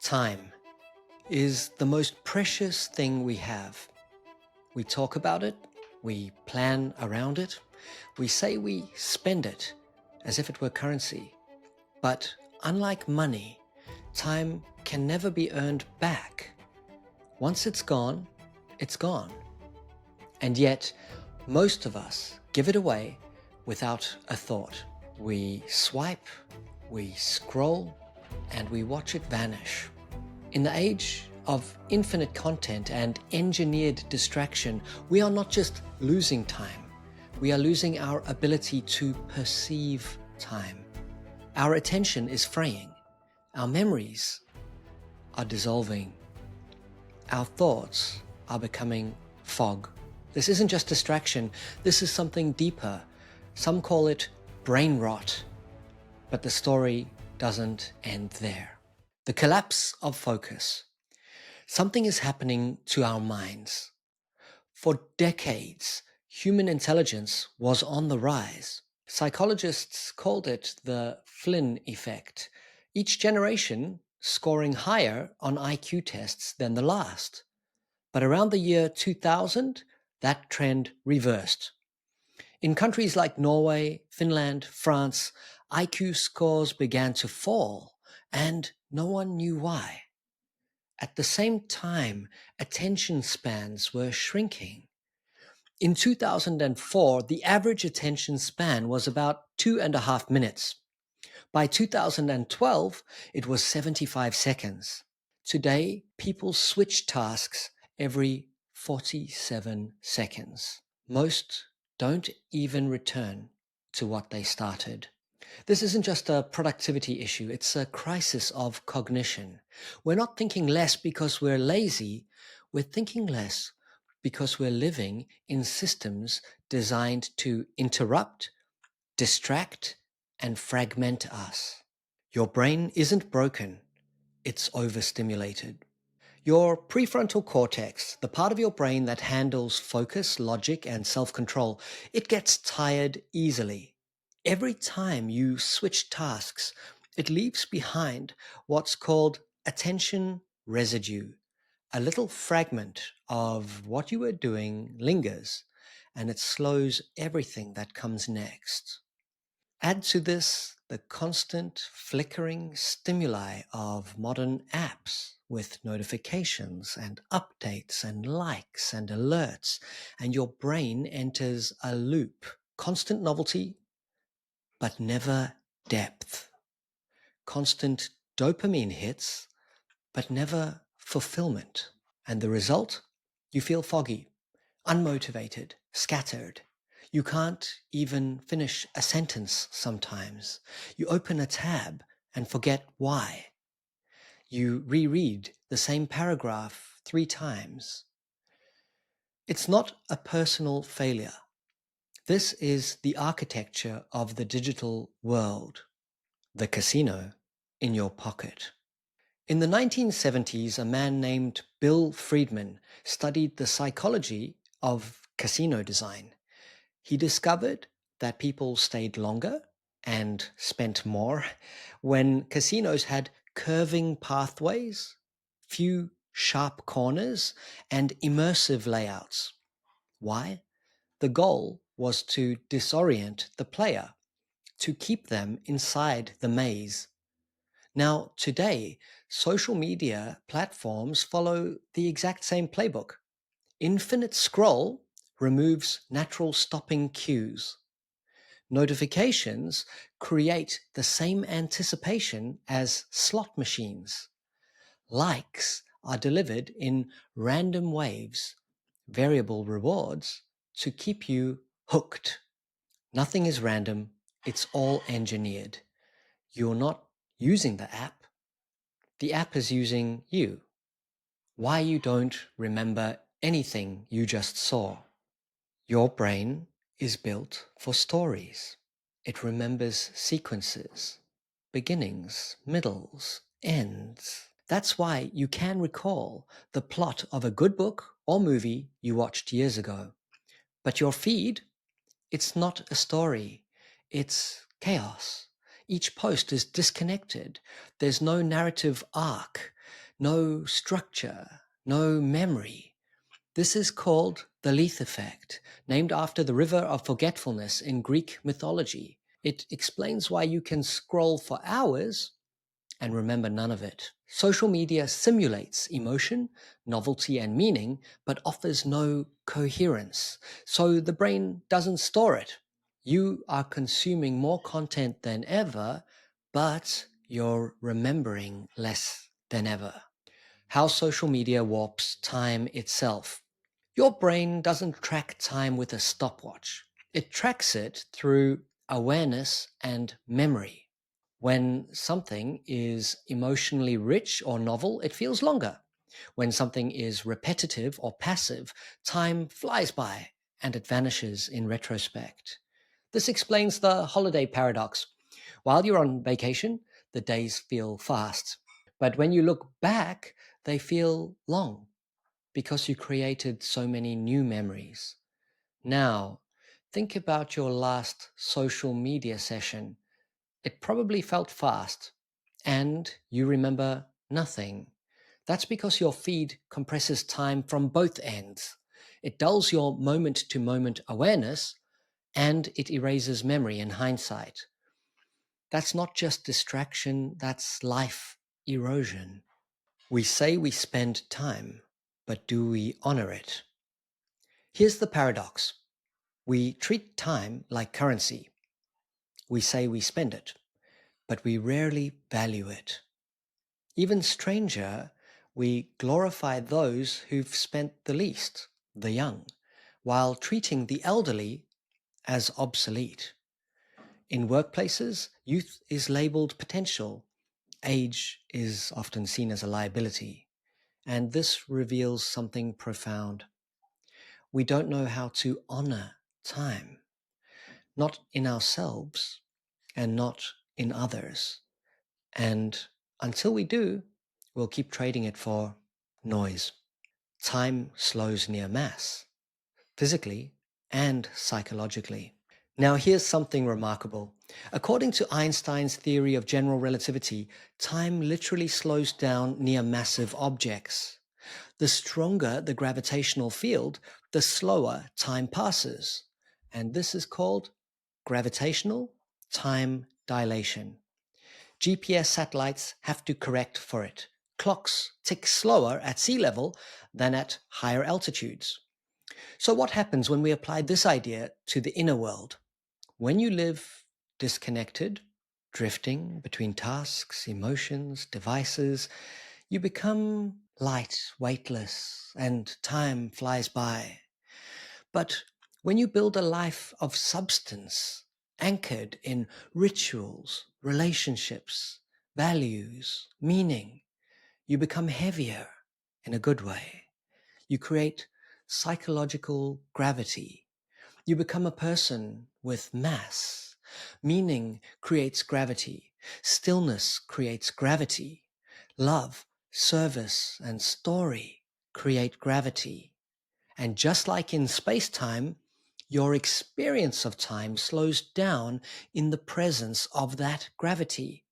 Time is the most precious thing we have. We talk about it, we plan around it, we say we spend it as if it were currency. But unlike money, time can never be earned back. Once it's gone, it's gone. And yet, most of us give it away without a thought. We swipe, we scroll, and we watch it vanish. In the age of infinite content and engineered distraction, we are not just losing time, we are losing our ability to perceive time. Our attention is fraying, our memories are dissolving, our thoughts are becoming fog. This isn't just distraction, this is something deeper. Some call it brain rot, but the story doesn't end there. The collapse of focus. Something is happening to our minds. For decades, human intelligence was on the rise. Psychologists called it the Lethe Effect, each generation scoring higher on IQ tests than the last. But around the year 2000, that trend reversed. In countries like Norway, Finland, France, IQ scores began to fall, and no one knew why. At the same time, attention spans were shrinking. In 2004, the average attention span was about 2.5 minutes. By 2012, it was 75 seconds. Today, people switch tasks every 47 seconds. Most don't even return to what they started. This isn't just a productivity issue, it's a crisis of cognition. We're not thinking less because we're lazy, we're thinking less because we're living in systems designed to interrupt, distract, and fragment us. Your brain isn't broken, it's overstimulated. Your prefrontal cortex, the part of your brain that handles focus, logic, and self-control, it gets tired easily. Every time you switch tasks, it leaves behind what's called attention residue. A little fragment of what you were doing lingers, and it slows everything that comes next. Add to this the constant flickering stimuli of modern apps with notifications and updates and likes and alerts, and your brain enters a loop. Constant novelty, but never depth. Constant dopamine hits, but never fulfillment. And the result? You feel foggy, unmotivated, scattered. You can't even finish a sentence sometimes. You open a tab and forget why. You reread the same paragraph 3 times. It's not a personal failure. This is the architecture of the digital world, the casino in your pocket. In the 1970s, a man named Bill Friedman studied the psychology of casino design. He discovered that people stayed longer and spent more when casinos had curving pathways, few sharp corners, and immersive layouts. Why? The goal was to disorient the player, to keep them inside the maze. Now, today, social media platforms follow the exact same playbook. Infinite scroll removes natural stopping cues. Notifications create the same anticipation as slot machines. Likes are delivered in random waves, variable rewards, to keep you hooked. Nothing is random, it's all engineered. You're not using the app is using you. Why you don't remember anything you just saw? Your brain is built for stories. It remembers sequences, beginnings, middles, ends. That's why you can recall the plot of a good book or movie you watched years ago. But your feed, it's not a story. It's chaos. Each post is disconnected. There's no narrative arc. no structure, no memory. This is called the Lethe Effect, named after the river of forgetfulness in Greek mythology. It explains why you can scroll for hours and remember none of it. Social media simulates emotion, novelty, and meaning, but offers no coherence. So the brain doesn't store it. You are consuming more content than ever, but you're remembering less than ever. How social media warps time itself. Your brain doesn't track time with a stopwatch. It tracks it through awareness and memory. When something is emotionally rich or novel, it feels longer. When something is repetitive or passive, time flies by and it vanishes in retrospect. This explains the holiday paradox. While you're on vacation, the days feel fast. But when you look back, they feel long because you created so many new memories. Now, think about your last social media session. It probably felt fast, and you remember nothing. That's because your feed compresses time from both ends. It dulls your moment to moment awareness, and it erases memory in hindsight. That's not just distraction, that's life erosion. We say we spend time, but do we honor it? Here's the paradox. We treat time like currency. We say we spend it, but we rarely value it. Even stranger, we glorify those who've spent the least, the young, while treating the elderly as obsolete. In workplaces, youth is labeled potential. Age is often seen as a liability. And this reveals something profound. We don't know how to honor time, not in ourselves and not in others. And until we do, we'll keep trading it for noise. Time slows near mass, physically and psychologically. Now, here's something remarkable. According to Einstein's theory of general relativity, time literally slows down near massive objects. The stronger the gravitational field, the slower time passes. And this is called gravitational time dilation. GPS satellites have to correct for it. Clocks tick slower at sea level than at higher altitudes. So, what happens when we apply this idea to the inner world? When you live disconnected, drifting between tasks, emotions, devices, you become light, weightless, and time flies by. But when you build a life of substance, anchored in rituals, relationships, values, meaning, you become heavier in a good way. You create psychological gravity. You become a person with mass. Meaning creates gravity. Stillness creates gravity. Love, service, and story create gravity. And just like in space-time, your experience of time slows down in the presence of that gravity.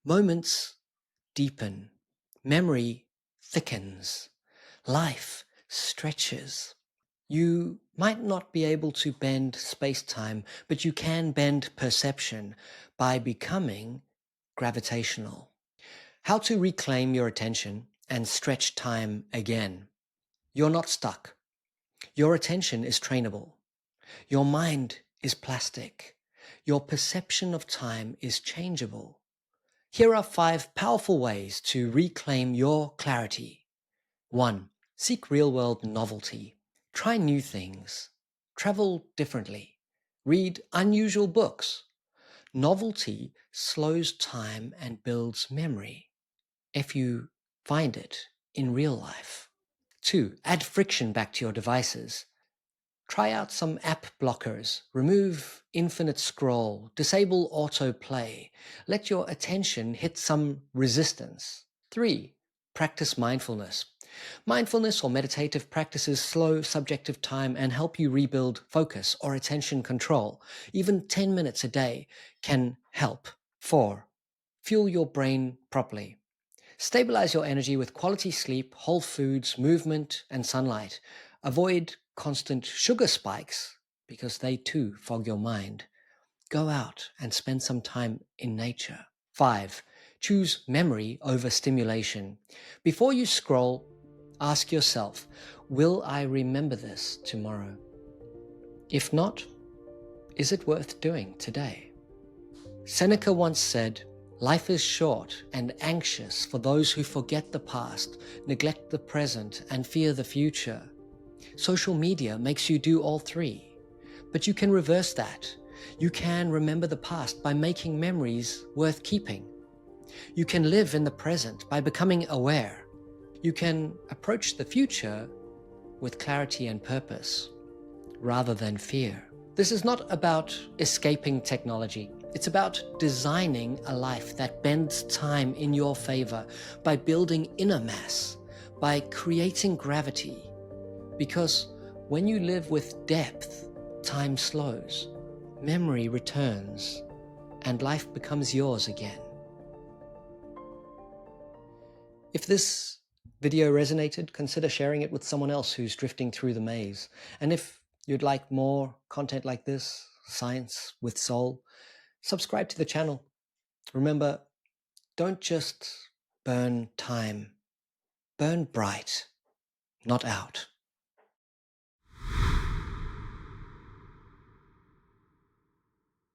Moments deepen. Memory thickens. Life stretches. You might not be able to bend space-time, but you can bend perception by becoming gravitational. How to reclaim your attention and stretch time again. You're not stuck. Your attention is trainable. Your mind is plastic. Your perception of time is changeable. Here are 5 powerful ways to reclaim your clarity. 1. Seek real-world novelty. Try new things. Travel differently. Read unusual books. Novelty slows time and builds memory if you find it in real life. 2. Add friction back to your devices. Try out some app blockers, remove infinite scroll, disable autoplay, let your attention hit some resistance. 3. Practice mindfulness. Mindfulness or meditative practices slow subjective time and help you rebuild focus or attention control. Even 10 minutes a day can help. 4. Fuel your brain properly. Stabilize your energy with quality sleep, whole foods, movement, and sunlight. Avoid constant sugar spikes because they too fog your mind. Go out and spend some time in nature. 5. Choose memory over stimulation. Before you scroll, ask yourself, will I remember this tomorrow? If not, is it worth doing today? Seneca once said, life is short and anxious for those who forget the past, neglect the present, and fear the future. Social media makes you do all three, but you can reverse that. You can remember the past by making memories worth keeping. You can live in the present by becoming aware. You can approach the future with clarity and purpose, rather than fear. This is not about escaping technology. It's about designing a life that bends time in your favor by building inner mass, by creating gravity. Because when you live with depth, time slows, memory returns, and life becomes yours again. If this video resonated, consider sharing it with someone else who's drifting through the maze. And if you'd like more content like this, Science with Soul, subscribe to the channel. Remember, don't just burn time, burn bright, not out.